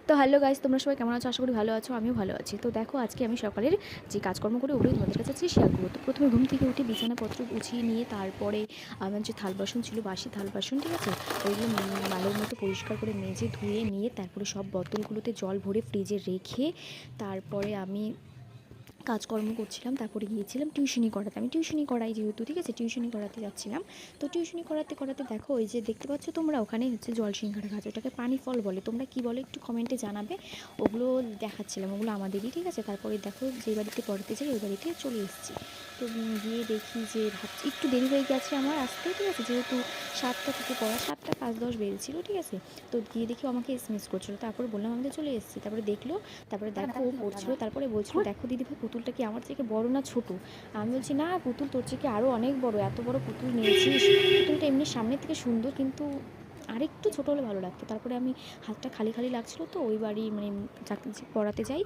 তো hello guys, তোমরা সবাই কেমন আছো? আশা করি ভালো আছো, আমিও ভালো আছি। তো দেখো, আজকে আমি সকালের যে কাজকর্ম করে ওগুলোই তোমাদের কাছে আজকে শেয়ার করবো। তো প্রথমে ঘুম থেকে উঠে বিছানাপত্র গুছিয়ে নিয়ে তারপরে আমার যে থাল বাসন ছিল, বাসি থাল বাসন, ঠিক আছে, ওইগুলো ভালো মতো পরিষ্কার করে মেজে ধুয়ে নিয়ে তারপরে সব বোতলগুলোতে জল ভরে ফ্রিজে রেখে তারপরে আমি কাজকর্ম করছিলাম। তারপরে গিয়েছিলাম টিউশনি করাতে। আমি টিউশনি করাই যেহেতু, ঠিক আছে, টিউশনি করাতে যাচ্ছিলাম। তো টিউশনি করাতে করাতে দেখো, ওই যে দেখতে পাচ্ছ তোমরা, ওখানে হচ্ছে জল সিংহারা গাছ, ওটাকে পানি ফল বলে। তোমরা কি বলে একটু কমেন্টে জানাবে। ওগুলো দেখাচ্ছিলাম, ওগুলো আমাদেরই, ঠিক আছে। তারপরে দেখো, যে বাড়িতে পড়াতে যাই ওই বাড়িতে চলে এসেছি। তো গিয়ে দেখি যে ভাবছি একটু দেরি হয়ে গেছে আমার আসতে, ঠিক আছে, যেহেতু 7টা থেকে পড়া, 7টা 5-10 বেজেছিল, ঠিক আছে। তো গিয়ে দেখি আমাকে এসএমএস করছিলো, তারপরে বললাম আমি তো চলে এসেছি। তারপরে দেখলো, তারপরে দেখো ও পড়ছিল, তারপরে বলছিল দেখো দিদিভাই পুতুলটা কি আমার থেকে বড় না ছোট। আমি বলছি না, পুতুল তোর থেকে আরও অনেক বড়, এত বড় পুতুল নিয়েছিস। পুতুলটা এমনি সামনের থেকে সুন্দর, কিন্তু আরেকটু ছোটো হলে ভালো লাগতো। তারপরে আমি হাতটা খালি খালি লাগছিলো, তো ওই বাড়ি মানে যাকে পড়াতে যাই,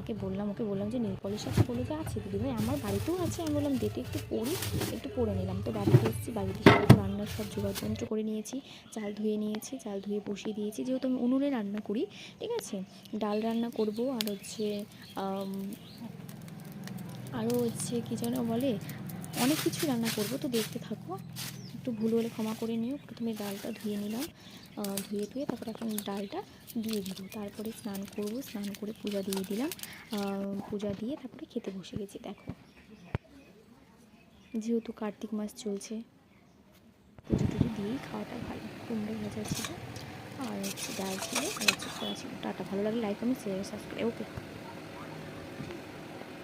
ওকে বললাম যে নেল পলিশ আছে, বলে যে আছে দিদিভাই, আমার বাড়িতেও আছে। আমি বললাম দেতে একটু পড়ি, একটু পরে নিলাম। তো বাড়িতে এসেছি, বাড়িতে এসে রান্নার সব জোগাড় যন্ত্র করে নিয়েছি। চাল ধুয়ে নিয়েছি, চাল ধুয়ে বসিয়ে দিয়েছি, যেহেতু আমি উনুনে রান্না করি, ঠিক আছে। ডাল রান্না করব, আর হচ্ছে আরও হচ্ছে কী যেন বলে, অনেক কিছু রান্না করব। তো দেখতে থাকো, একটু ভুল হলে ক্ষমা করে নিও। প্রথমে ডালটা ধুয়ে নিলাম, ধুয়ে তারপরে এখন ডালটা দিয়ে দিব। তারপরে স্নান করব, স্নান করে পূজা দিয়ে দিলাম। পূজা দিয়ে তারপরে খেতে বসে গেছি। দেখো, যেহেতু কার্তিক মাস চলছে, পুজো টুজো দিয়েই খাওয়াটা ভালো। কুমড়ো ভাজা ছিল, আর হচ্ছে ডাল ছিল, আর হচ্ছে ছোলা ছিল। টাটা, ভালো লাগলে লাইক, কমেন্ট, শেয়ার, সাবস্ক্রাইব। ওকে।